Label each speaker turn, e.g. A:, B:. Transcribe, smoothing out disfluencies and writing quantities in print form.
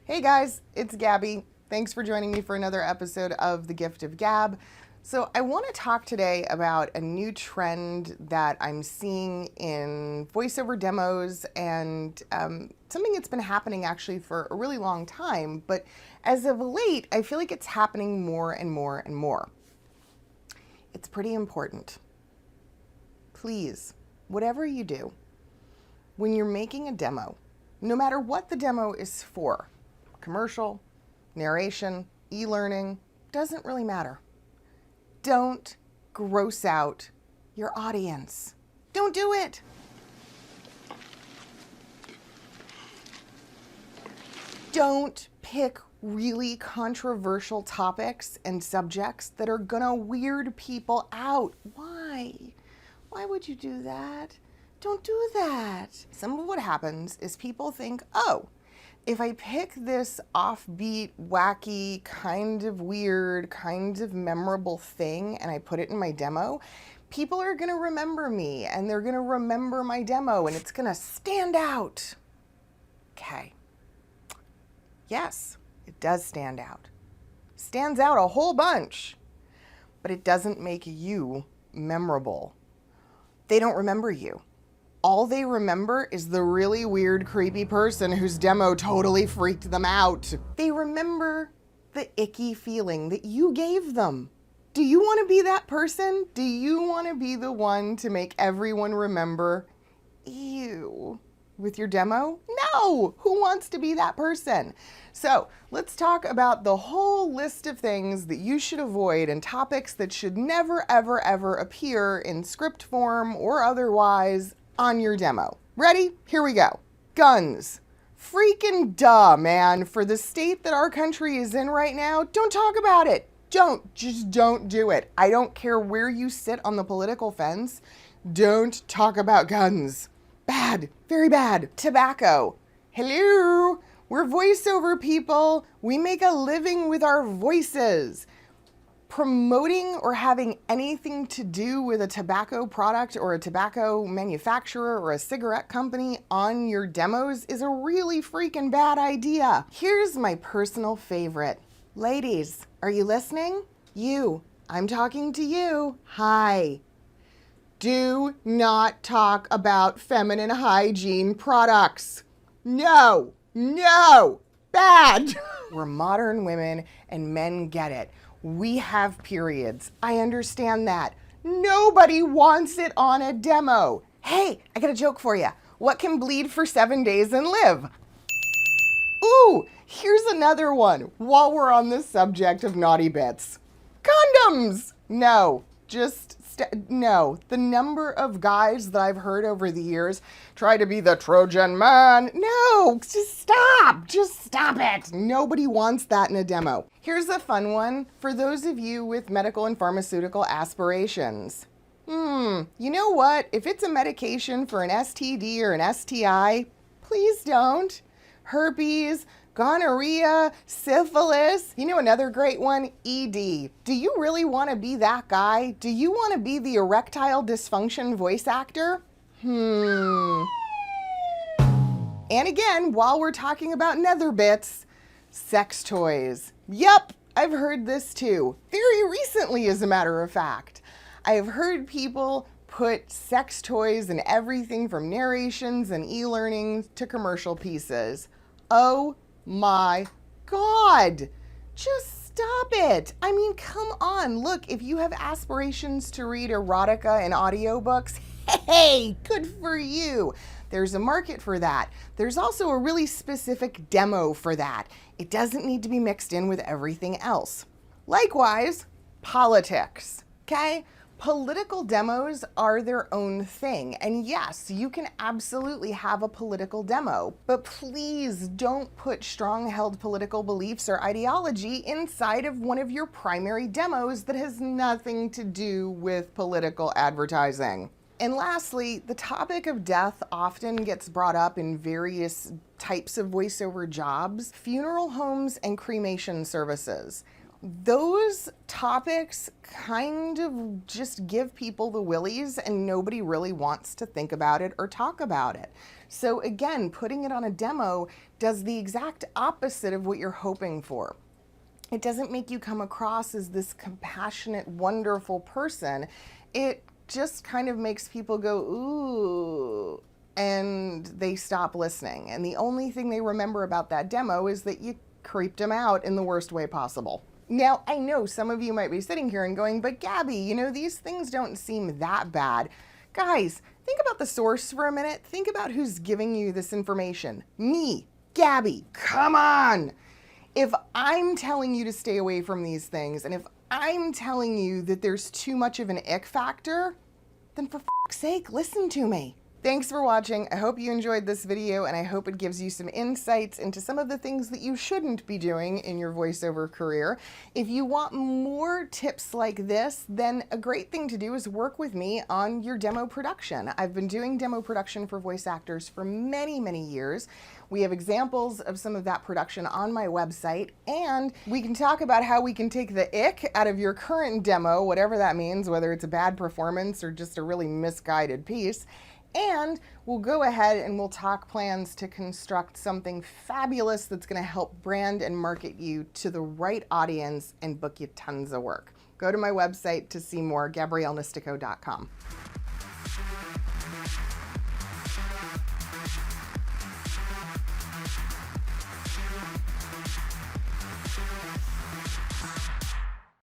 A: Hey guys, it's Gabby. Thanks for joining me for another episode of the Gift of Gab. So I want to talk today about a new trend that I'm seeing in voiceover demos and something that's been happening actually for a really long time, but as of late, I feel like it's happening more and more and more. It's pretty important. Please, whatever you do, when you're making a demo, no matter what the demo is for, commercial, narration, e-learning, doesn't really matter. Don't gross out your audience. Don't do it. Don't pick really controversial topics and subjects that are gonna weird people out. Why? Why would you do that? Don't do that. Some of what happens is people think, oh, if I pick this offbeat, wacky, kind of weird, kind of memorable thing and I put it in my demo, people are gonna remember me and they're gonna remember my demo and it's gonna stand out. Okay. Yes, it does stand out. Stands out a whole bunch, but it doesn't make you memorable. They don't remember you. All they remember is the really weird, creepy person whose demo totally freaked them out. They remember the icky feeling that you gave them. Do you want to be that person? Do you want to be the one to make everyone remember, ew, with your demo? No! Who wants to be that person? So let's talk about the whole list of things that you should avoid and topics that should never, ever, ever appear in script form or otherwise on your demo. Ready? Here we go. Guns. Freaking duh, man. For the state that our country is in right now, don't talk about it. Just don't do it. I don't care where you sit on the political fence. Don't talk about guns. Bad. Very bad. Tobacco. Hello. We're voiceover people. We make a living with our voices. Promoting or having anything to do with a tobacco product or a tobacco manufacturer or a cigarette company on your demos is a really freaking bad idea. Here's my personal favorite. Ladies, are you listening? You, I'm talking to you. Hi. Do not talk about feminine hygiene products. No, bad. We're modern women and men get it. We have periods. I understand that. Nobody wants it on a demo. Hey, I got a joke for you. What can bleed for 7 days and live? Ooh, here's another one while we're on the subject of naughty bits. Condoms! No, no. The number of guys that I've heard over the years try to be the Trojan man. No, just stop it. Nobody wants that in a demo. Here's a fun one for those of you with medical and pharmaceutical aspirations. You know what? If it's a medication for an STD or an STI, please don't. Herpes, gonorrhea, syphilis. You know another great one? ED. Do you really want to be that guy? Do you want to be the erectile dysfunction voice actor? And again, while we're talking about nether bits, sex toys. Yep, I've heard this too. Very recently, as a matter of fact. I have heard people put sex toys in everything from narrations and e-learning to commercial pieces. Oh my God, just stop it. I mean, come on. Look, if you have aspirations to read erotica and audiobooks, hey, good for you. There's a market for that. There's also a really specific demo for that. It doesn't need to be mixed in with everything else. Likewise, politics, okay? Political demos are their own thing. And yes, you can absolutely have a political demo, but please don't put strong-held political beliefs or ideology inside of one of your primary demos that has nothing to do with political advertising. And lastly, the topic of death often gets brought up in various types of voiceover jobs, funeral homes and cremation services. those topics kind of just give people the willies and nobody really wants to think about it or talk about it. So again, putting it on a demo does the exact opposite of what you're hoping for. It doesn't make you come across as this compassionate, wonderful person. It just kind of makes people go, ooh, and they stop listening. And the only thing they remember about that demo is that you creeped them out in the worst way possible. Now, I know some of you might be sitting here and going, but Gabby, you know, these things don't seem that bad. Guys, think about the source for a minute. Think about who's giving you this information. Me, Gabby, come on. If I'm telling you to stay away from these things, and if I'm telling you that there's too much of an ick factor, then for fuck's sake, listen to me. Thanks for watching. I hope you enjoyed this video, and I hope it gives you some insights into some of the things that you shouldn't be doing in your voiceover career. If you want more tips like this, then a great thing to do is work with me on your demo production. I've been doing demo production for voice actors for many, many years. We have examples of some of that production on my website, and we can talk about how we can take the ick out of your current demo, whatever that means, whether it's a bad performance or just a really misguided piece. And we'll go ahead and we'll talk plans to construct something fabulous that's going to help brand and market you to the right audience and book you tons of work. Go to my website to see more, GabrielleNistico.com.